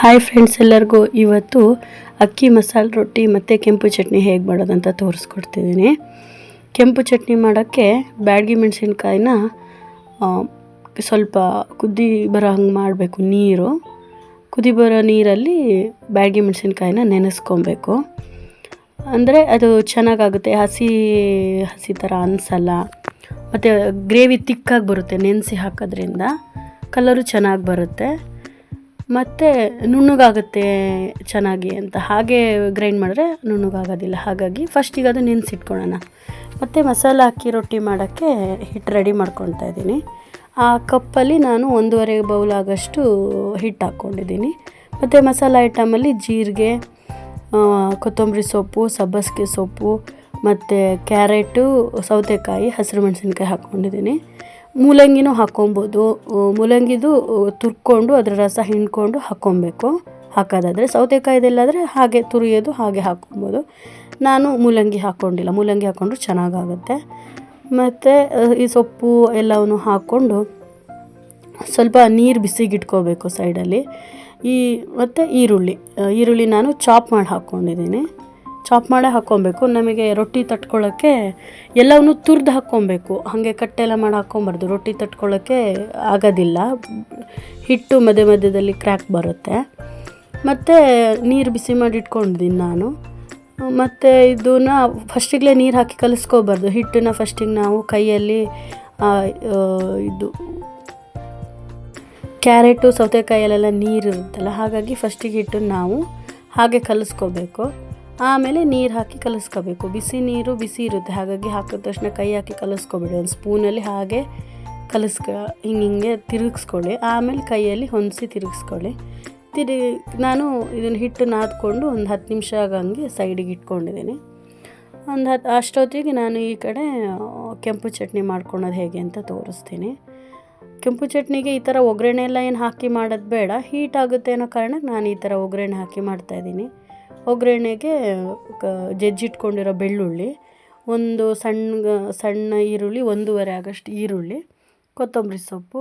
Hi friends, ಎಲ್ಲರಿಗೂ ಇವತ್ತು ಅಕ್ಕಿ ಮಸಾಲೆ ರೊಟ್ಟಿ ಮತ್ತು ಕೆಂಪು ಚಟ್ನಿ ಹೇಗೆ ಮಾಡೋದಂತ ತೋರಿಸ್ಕೊಡ್ತಿದ್ದೀನಿ. ಕೆಂಪು ಚಟ್ನಿ ಮಾಡೋಕ್ಕೆ ಬ್ಯಾಡಗಿ ಮೆಣಸಿನ್ಕಾಯಿನ ಸ್ವಲ್ಪ ಕುದಿ ಬರೋ ಹಂಗೆ ಮಾಡಬೇಕು. ಕುದಿ ಬರೋ ನೀರಲ್ಲಿ ಬ್ಯಾಡಗಿ ಮೆಣಸಿನ್ಕಾಯಿನ ನೆನೆಸ್ಕೊಬೇಕು. ಅಂದರೆ ಅದು ಚೆನ್ನಾಗಾಗುತ್ತೆ, ಹಸಿ ಥರ ಅನಿಸಲ್ಲ. ಮತ್ತು ಗ್ರೇವಿ ತಿಕ್ಕಾಗಿ ಬರುತ್ತೆ. ನೆನೆಸಿ ಹಾಕೋದ್ರಿಂದ ಕಲರು ಚೆನ್ನಾಗಿ ಬರುತ್ತೆ ಮತ್ತು ನುಣ್ಣಗಾಗುತ್ತೆ ಚೆನ್ನಾಗಿ ಅಂತ. ಹಾಗೆ ಗ್ರೈಂಡ್ ಮಾಡಿದ್ರೆ ನುಣ್ಣಗಾಗೋದಿಲ್ಲ. ಹಾಗಾಗಿ ಫಸ್ಟಿಗೆ ಅದು ನೆನೆಸಿಟ್ಕೊಳ್ಳೋಣ. ಮತ್ತು ಮಸಾಲೆ ಹಾಕಿ ರೊಟ್ಟಿ ಮಾಡೋಕ್ಕೆ ಹಿಟ್ಟು ರೆಡಿ ಮಾಡ್ಕೊತಾ ಇದ್ದೀನಿ. ಆ ಕಪ್ಪಲ್ಲಿ ನಾನು 1.5 ಬೌಲ್ ಆಗೋಷ್ಟು ಹಿಟ್ಟು ಹಾಕ್ಕೊಂಡಿದ್ದೀನಿ. ಮತ್ತು ಮಸಾಲೆ ಐಟಮಲ್ಲಿ ಜೀರಿಗೆ, ಕೊತ್ತಂಬರಿ ಸೊಪ್ಪು, ಸಬ್ಬಸಿಗೆ ಸೊಪ್ಪು ಮತ್ತು ಕ್ಯಾರೆಟು, ಸೌತೆಕಾಯಿ, ಹಸಿರು ಮೆಣಸಿನ್ಕಾಯಿ ಹಾಕ್ಕೊಂಡಿದ್ದೀನಿ. ಮೂಲಂಗಿನೂ ಹಾಕ್ಕೊಬೋದು. ಮೂಲಂಗಿದು ತುರ್ಕೊಂಡು ಅದರ ರಸ ಹಿಂಡ್ಕೊಂಡು ಹಾಕೋದಾದರೆ. ಸೌತೆಕಾಯಿದೆಲ್ಲಾದರೆ ಹಾಗೆ ತುರಿಯೋದು, ಹಾಗೆ ಹಾಕ್ಕೊಬೋದು. ನಾನು ಮೂಲಂಗಿ ಹಾಕ್ಕೊಂಡಿಲ್ಲ. ಮೂಲಂಗಿ ಹಾಕ್ಕೊಂಡ್ರೆ ಚೆನ್ನಾಗಾಗುತ್ತೆ. ಮತ್ತು ಈ ಸೊಪ್ಪು ಎಲ್ಲವನ್ನು ಹಾಕ್ಕೊಂಡು ಸ್ವಲ್ಪ ನೀರು ಬಿಸಿಗಿಟ್ಕೋಬೇಕು ಸೈಡಲ್ಲಿ. ಮತ್ತು ಈರುಳ್ಳಿ ನಾನು ಚಾಪ್ ಮಾಡಿ ಹಾಕ್ಕೊಂಡಿದ್ದೀನಿ. ಚಾಪ್ ಮಾಡೇ ಹಾಕ್ಕೊಬೇಕು. ನಮಗೆ ರೊಟ್ಟಿ ತಟ್ಕೊಳ್ಳೋಕ್ಕೆ ಎಲ್ಲವನ್ನೂ ತುರಿದು ಹಾಕ್ಕೊಬೇಕು. ಹಾಗೆ ಕಟ್ಟೆಲ್ಲ ಮಾಡಿ ಹಾಕ್ಕೊಬಾರ್ದು. ರೊಟ್ಟಿ ತಟ್ಕೊಳ್ಳೋಕ್ಕೆ ಆಗೋದಿಲ್ಲ. ಹಿಟ್ಟು ಮಧ್ಯದಲ್ಲಿ ಕ್ರ್ಯಾಕ್ ಬರುತ್ತೆ. ಮತ್ತು ನೀರು ಬಿಸಿ ಮಾಡಿ ಇಟ್ಕೊಂಡಿದ್ದೀನಿ ನಾನು. ಮತ್ತು ಇದನ್ನು ಫಸ್ಟಿಗೆ ನೀರು ಹಾಕಿ ಕಲಿಸ್ಕೋಬಾರ್ದು. ಹಿಟ್ಟನ್ನು ಫಸ್ಟಿಗೆ ನಾವು ಕೈಯಲ್ಲಿ ಕ್ಯಾರೆಟು, ಸೌತೆಕಾಯಲ್ಲೆಲ್ಲ ನೀರು ಇರುತ್ತಲ್ಲ, ಹಾಗಾಗಿ ಫಸ್ಟಿಗೆ ಹಿಟ್ಟನ್ನು ನಾವು ಹಾಗೆ ಕಲಿಸ್ಕೋಬೇಕು. ಆಮೇಲೆ ನೀರು ಹಾಕಿ ಕಲಿಸ್ಕೋಬೇಕು. ಬಿಸಿ ಇರುತ್ತೆ, ಹಾಗಾಗಿ ಹಾಕಿದ ತಕ್ಷಣ ಕೈ ಹಾಕಿ ಕಲಿಸ್ಕೊಬೇಡಿ. ಒಂದು ಸ್ಪೂನಲ್ಲಿ ಹಾಗೆ ಹಿಂಗೆ ತಿರುಗಿಸ್ಕೊಳ್ಳಿ. ಆಮೇಲೆ ಕೈಯಲ್ಲಿ ಹೊಂದಿಸಿ ತಿರುಗಿಸ್ಕೊಳ್ಳಿ. ನಾನು ಇದನ್ನು ಹಿಟ್ಟು ನಾದ್ಕೊಂಡು ಒಂದು 10 ನಿಮಿಷ ಆಗಂಗೆ ಸೈಡಿಗೆ ಇಟ್ಕೊಂಡಿದ್ದೀನಿ. ಅಷ್ಟೊತ್ತಿಗೆ ನಾನು ಈ ಕಡೆ ಕೆಂಪು ಚಟ್ನಿ ಮಾಡ್ಕೊಳೋದು ಹೇಗೆ ಅಂತ ತೋರಿಸ್ತೀನಿ. ಕೆಂಪು ಚಟ್ನಿಗೆ ಈ ಥರ ಒಗ್ಗರಣೆ ಎಲ್ಲ ಏನು ಹಾಕಿ ಮಾಡೋದು ಬೇಡ. ಹೀಟ್ ಆಗುತ್ತೆ ಅನ್ನೋ ಕಾರಣಕ್ಕೆ ನಾನು ಈ ಥರ ಒಗ್ಗರಣೆ ಹಾಕಿ ಮಾಡ್ತಾಯಿದ್ದೀನಿ. ಒಗ್ಗರಣೆಗೆ ಜಜ್ಜಿಟ್ಕೊಂಡಿರೋ ಬೆಳ್ಳುಳ್ಳಿ, ಒಂದು ಸಣ್ಣ ಈರುಳ್ಳಿ, 1.5 ಆಗೋಷ್ಟು ಈರುಳ್ಳಿ, ಕೊತ್ತಂಬರಿ ಸೊಪ್ಪು,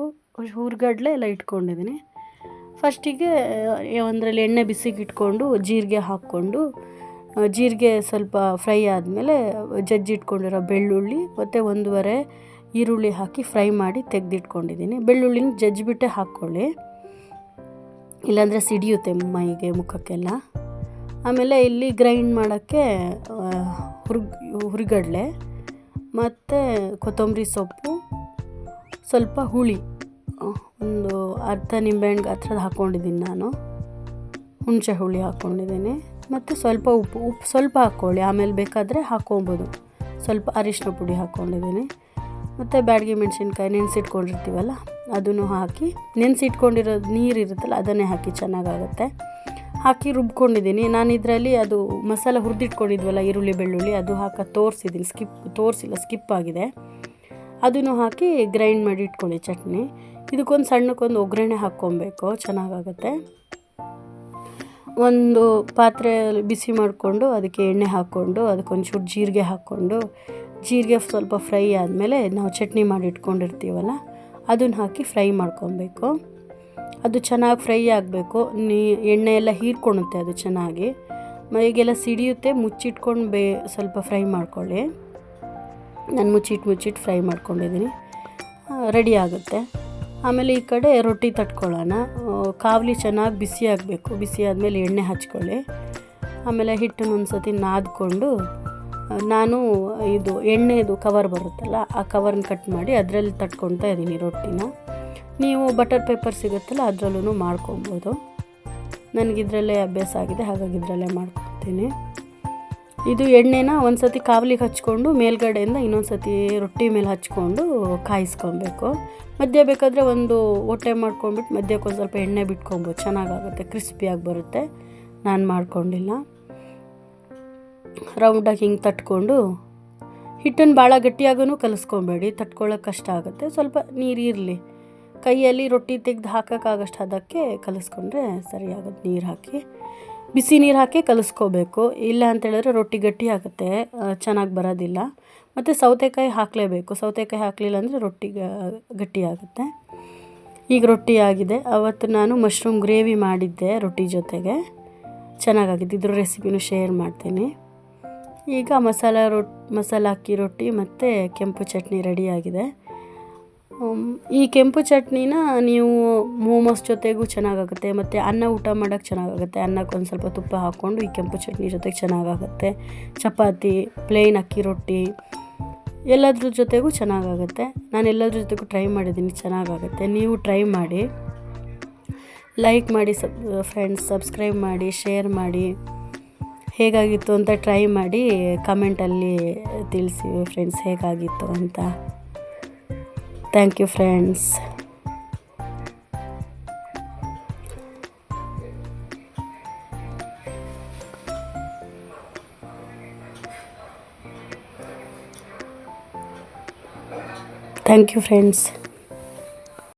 ಹುರ್ಗಡ್ಲೆ ಎಲ್ಲ ಇಟ್ಕೊಂಡಿದ್ದೀನಿ. ಫಸ್ಟಿಗೆ ಒಂದರಲ್ಲಿ ಎಣ್ಣೆ ಬಿಸಿಗೆ ಇಟ್ಕೊಂಡು ಜೀರಿಗೆ ಹಾಕ್ಕೊಂಡು, ಜೀರಿಗೆ ಸ್ವಲ್ಪ ಫ್ರೈ ಆದಮೇಲೆ ಜಜ್ಜಿಟ್ಕೊಂಡಿರೋ ಬೆಳ್ಳುಳ್ಳಿ ಮತ್ತು 1.5 ಈರುಳ್ಳಿ ಹಾಕಿ ಫ್ರೈ ಮಾಡಿ ತೆಗೆದಿಟ್ಕೊಂಡಿದ್ದೀನಿ. ಬೆಳ್ಳುಳ್ಳಿನ ಜಜ್ಜಿಬಿಟ್ಟೆ ಹಾಕ್ಕೊಳ್ಳಿ, ಇಲ್ಲಾಂದರೆ ಸಿಡಿಯುತ್ತೆ ಮೈಗೆ, ಮುಖಕ್ಕೆಲ್ಲ. ಆಮೇಲೆ ಇಲ್ಲಿ ಗ್ರೈಂಡ್ ಮಾಡೋಕ್ಕೆ ಹುರಿಗಡಲೆ ಮತ್ತು ಕೊತ್ತಂಬರಿ ಸೊಪ್ಪು, ಸ್ವಲ್ಪ ಹುಳಿ, ಒಂದು ಅರ್ಧ ನಿಂಬೆಹಣ್ಣು ಗಾತ್ರದ ಹಾಕ್ಕೊಂಡಿದ್ದೀನಿ ನಾನು. ಹುಣಸೆ ಹುಳಿ ಹಾಕ್ಕೊಂಡಿದ್ದೀನಿ. ಮತ್ತು ಸ್ವಲ್ಪ ಉಪ್ಪು ಸ್ವಲ್ಪ ಹಾಕ್ಕೊಳ್ಳಿ, ಆಮೇಲೆ ಬೇಕಾದರೆ ಹಾಕ್ಕೊಬೋದು. ಸ್ವಲ್ಪ ಅರಿಶಿನ ಪುಡಿ ಹಾಕ್ಕೊಂಡಿದ್ದೀನಿ. ಮತ್ತು ಬ್ಯಾಡಗಿ ಮೆಣಸಿನ್ಕಾಯಿ ನೆನೆಸಿಟ್ಕೊಂಡಿರ್ತೀವಲ್ಲ ಅದನ್ನು ಹಾಕಿ, ನೆನೆಸಿಟ್ಕೊಂಡಿರೋ ನೀರು ಇರುತ್ತಲ್ಲ ಅದನ್ನೇ ಹಾಕಿ ಚೆನ್ನಾಗಾಗುತ್ತೆ. ಹಾಕಿ ರುಬ್ಕೊಂಡಿದ್ದೀನಿ. ನಾನು ಇದರಲ್ಲಿ ಅದು ಮಸಾಲೆ ಹುರಿದಿಟ್ಕೊಂಡಿದ್ವಲ್ಲ ಈರುಳ್ಳಿ ಬೆಳ್ಳುಳ್ಳಿ, ಅದು ಹಾಕೋದು ತೋರಿಸಿಲ್ಲ, ಸ್ಕಿಪ್ ಆಗಿದೆ. ಅದನ್ನು ಹಾಕಿ ಗ್ರೈಂಡ್ ಮಾಡಿ ಇಟ್ಕೊಳ್ಳಿ ಚಟ್ನಿ. ಇದಕ್ಕೊಂದು ಸಣ್ಣಕ್ಕೊಂದು ಒಗ್ಗರಣೆ ಹಾಕ್ಕೊಬೇಕು, ಚೆನ್ನಾಗಾಗುತ್ತೆ. ಒಂದು ಪಾತ್ರೆ ಬಿಸಿ ಮಾಡಿಕೊಂಡು ಅದಕ್ಕೆ ಎಣ್ಣೆ ಹಾಕ್ಕೊಂಡು ಅದಕ್ಕೊಂಚೂರು ಜೀರಿಗೆ ಹಾಕ್ಕೊಂಡು, ಜೀರಿಗೆ ಸ್ವಲ್ಪ ಫ್ರೈ ಆದಮೇಲೆ ನಾವು ಚಟ್ನಿ ಮಾಡಿ ಇಟ್ಕೊಂಡಿರ್ತೀವಲ್ಲ ಅದನ್ನು ಹಾಕಿ ಫ್ರೈ ಮಾಡ್ಕೊಬೇಕು. ಅದು ಚೆನ್ನಾಗಿ ಫ್ರೈ ಆಗಬೇಕು. ಎಣ್ಣೆ ಎಲ್ಲ ಹೀರ್ಕೊಳುತ್ತೆ ಅದು ಚೆನ್ನಾಗಿ. ಮೈಗೆಲ್ಲ ಸಿಡಿಯುತ್ತೆ. ಮುಚ್ಚಿಟ್ಕೊಂಡು ಸ್ವಲ್ಪ ಫ್ರೈ ಮಾಡ್ಕೊಳ್ಳಿ. ನಾನು ಮುಚ್ಚಿಟ್ಟು ಫ್ರೈ ಮಾಡ್ಕೊಂಡಿದ್ದೀನಿ. ರೆಡಿ ಆಗುತ್ತೆ. ಆಮೇಲೆ ಈ ಕಡೆ ರೊಟ್ಟಿ ತಟ್ಕೊಳ್ಳೋಣ. ಕಾವಲಿ ಚೆನ್ನಾಗಿ ಬಿಸಿ ಆಗಬೇಕು. ಬಿಸಿ ಆದಮೇಲೆ ಎಣ್ಣೆ ಹಚ್ಕೊಳ್ಳಿ. ಆಮೇಲೆ ಹಿಟ್ಟನ್ನು ಒಂದು ಸತಿ ನಾದ್ಕೊಂಡು, ನಾನು ಇದು ಎಣ್ಣೆದು ಕವರ್ ಬರುತ್ತಲ್ಲ ಆ ಕವರ್ನ ಕಟ್ ಮಾಡಿ ಅದರಲ್ಲಿ ತಟ್ಕೊತಾ ಇದ್ದೀನಿ ರೊಟ್ಟಿನ. ನೀವು ಬಟರ್ ಪೇಪರ್ ಸಿಗುತ್ತಲ್ಲ ಅದರಲ್ಲೂ ಮಾಡ್ಕೊಬೋದು. ನನಗಿದ್ರಲ್ಲೇ ಅಭ್ಯಾಸ ಆಗಿದೆ, ಹಾಗಾಗಿ ಇದರಲ್ಲೇ ಮಾಡ್ಕೊತೀನಿ. ಇದು ಎಣ್ಣೆನ ಒಂದು ಸತಿ ಕಾವಲಿಗೆ ಹಚ್ಕೊಂಡು ಮೇಲ್ಗಡೆಯಿಂದ ಇನ್ನೊಂದು ಸತಿ ರೊಟ್ಟಿ ಮೇಲೆ ಹಚ್ಕೊಂಡು ಕಾಯಿಸ್ಕೊಬೇಕು. ಮಧ್ಯ ಬೇಕಾದರೆ ಒಂದು ಹೊಟ್ಟೆ ಮಾಡ್ಕೊಂಡ್ಬಿಟ್ಟು ಮಧ್ಯಕ್ಕೆ ಒಂದು ಸ್ವಲ್ಪ ಎಣ್ಣೆ ಬಿಟ್ಕೊಬೋದು, ಚೆನ್ನಾಗಾಗುತ್ತೆ, ಕ್ರಿಸ್ಪಿಯಾಗಿ ಬರುತ್ತೆ. ನಾನು ಮಾಡ್ಕೊಂಡಿಲ್ಲ. ರೌಂಡಾಗಿ ಹಿಂಗೆ ತಟ್ಕೊಂಡು, ಹಿಟ್ಟನ್ನು ಭಾಳ ಗಟ್ಟಿಯಾಗೂ ಕಲಿಸ್ಕೊಬೇಡಿ, ತಟ್ಕೊಳ್ಳೋಕೆ ಕಷ್ಟ ಆಗುತ್ತೆ. ಸ್ವಲ್ಪ ನೀರಿರಲಿ, ಕೈಯಲ್ಲಿ ರೊಟ್ಟಿ ತೆಗೆದು ಹಾಕೋಕ್ಕಾಗಷ್ಟು ಅದಕ್ಕೆ ಕಲಿಸ್ಕೊಂಡ್ರೆ ಸರಿಯಾಗುತ್ತೆ. ನೀರು ಹಾಕಿ, ಬಿಸಿ ನೀರು ಹಾಕಿ ಕಲಿಸ್ಕೋಬೇಕು. ಇಲ್ಲ ಅಂತೇಳಿದ್ರೆ ರೊಟ್ಟಿ ಗಟ್ಟಿ ಆಗುತ್ತೆ, ಚೆನ್ನಾಗಿ ಬರೋದಿಲ್ಲ. ಮತ್ತು ಸೌತೆಕಾಯಿ ಹಾಕಲೇಬೇಕು. ಸೌತೆಕಾಯಿ ಹಾಕಲಿಲ್ಲ ಅಂದರೆ ರೊಟ್ಟಿ ಗಟ್ಟಿ ಆಗುತ್ತೆ. ಈಗ ರೊಟ್ಟಿ ಆಗಿದೆ. ಅವತ್ತು ನಾನು ಮಶ್ರೂಮ್ ಗ್ರೇವಿ ಮಾಡಿದ್ದೆ ರೊಟ್ಟಿ ಜೊತೆಗೆ, ಚೆನ್ನಾಗಾಗಿದೆ. ಇದ್ರ ರೆಸಿಪಿನೂ ಶೇರ್ ಮಾಡ್ತೀನಿ. ಈಗ ಮಸಾಲ ಅಕ್ಕಿ ರೊಟ್ಟಿ ಮತ್ತು ಕೆಂಪು ಚಟ್ನಿ ರೆಡಿಯಾಗಿದೆ. ಈ ಕೆಂಪು ಚಟ್ನಿನ ನೀವು ಮೋಮೋಸ್ ಜೊತೆಗೂ ಚೆನ್ನಾಗಾಗುತ್ತೆ, ಮತ್ತು ಅನ್ನ ಊಟ ಮಾಡೋಕ್ಕೆ ಚೆನ್ನಾಗಾಗುತ್ತೆ. ಅನ್ನಕ್ಕೆ ಒಂದು ಸ್ವಲ್ಪ ತುಪ್ಪ ಹಾಕ್ಕೊಂಡು ಈ ಕೆಂಪು ಚಟ್ನಿ ಜೊತೆಗೆ ಚೆನ್ನಾಗಾಗುತ್ತೆ. ಚಪಾತಿ, ಪ್ಲೇನ್ ಅಕ್ಕಿ ರೊಟ್ಟಿ ಎಲ್ಲದ್ರ ಜೊತೆಗೂ ಚೆನ್ನಾಗಾಗುತ್ತೆ. ನಾನು ಎಲ್ಲದ್ರ ಜೊತೆಗೂ ಟ್ರೈ ಮಾಡಿದ್ದೀನಿ, ಚೆನ್ನಾಗಾಗುತ್ತೆ. ನೀವು ಟ್ರೈ ಮಾಡಿ, ಲೈಕ್ ಮಾಡಿ, ಫ್ರೆಂಡ್ಸ್ ಸಬ್ಸ್ಕ್ರೈಬ್ ಮಾಡಿ, ಶೇರ್ ಮಾಡಿ. ಹೇಗಾಗಿತ್ತು ಅಂತ ಟ್ರೈ ಮಾಡಿ ಕಮೆಂಟಲ್ಲಿ ತಿಳಿಸಿ ಫ್ರೆಂಡ್ಸ್ ಹೇಗಾಗಿತ್ತು ಅಂತ. Thank you friends. Thank you friends.